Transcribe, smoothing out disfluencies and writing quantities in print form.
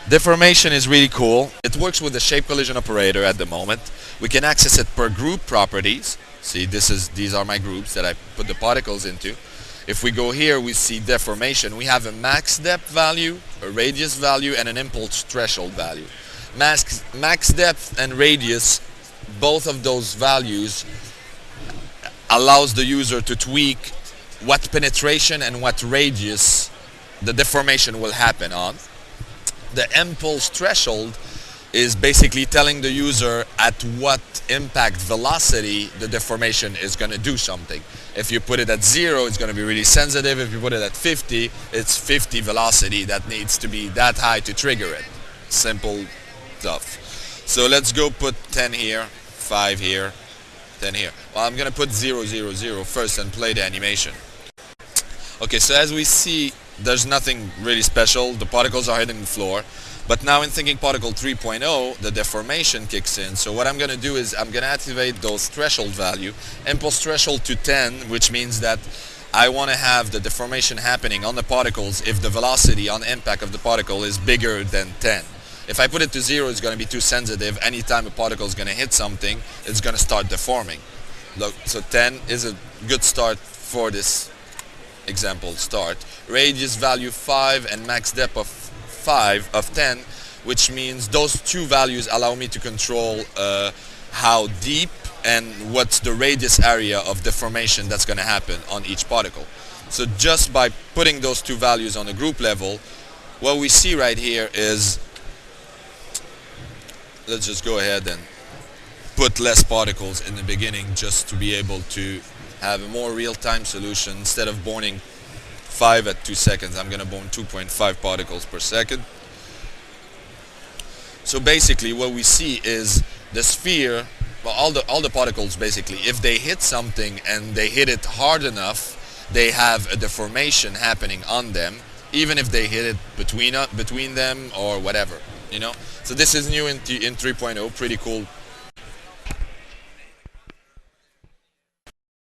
Deformation is really cool. It works with the shape collision operator at the moment. We can access it per group properties. See, these are my groups that I put the particles into. If we go here, we see deformation. We have a max depth value, a radius value, and an impulse threshold value. Max depth and radius, both of those values allows the user to tweak what penetration and what radius the deformation will happen on. The impulse threshold is basically telling the user at what impact velocity the deformation is going to do something. If you put it at 0, it's going to be really sensitive. If you put it at 50, it's 50 velocity that needs to be that high to trigger it. Simple stuff. So let's go put 10 here, 5 here, 10 here. Well, I'm going to put 0, 0, 0 first and play the animation. Okay, so as we see, there's nothing really special. The particles are hitting the floor. But now in Thinking Particle 3.0, the deformation kicks in. So what I'm going to do is I'm going to activate those threshold value. Impulse threshold to 10, which means that I want to have the deformation happening on the particles if the velocity on impact of the particle is bigger than 10. If I put it to 0, it's going to be too sensitive. Anytime a particle is going to hit something, it's going to start deforming. Look, so 10 is a good start for this example start. Radius value 5 and max depth of 5 of 10, which means those two values allow me to control how deep and what's the radius area of deformation that's going to happen on each particle. So just by putting those two values on a group level, what we see right here is, let's just go ahead and put less particles in the beginning just to be able to have a more real-time solution. Instead of burning 5 at 2 seconds, I'm going to burn 2.5 particles per second. So basically what we see is the sphere, well, all the particles basically, if they hit something and they hit it hard enough, they have a deformation happening on them, even if they hit it between them or whatever, you know. So this is new in 3.0, pretty cool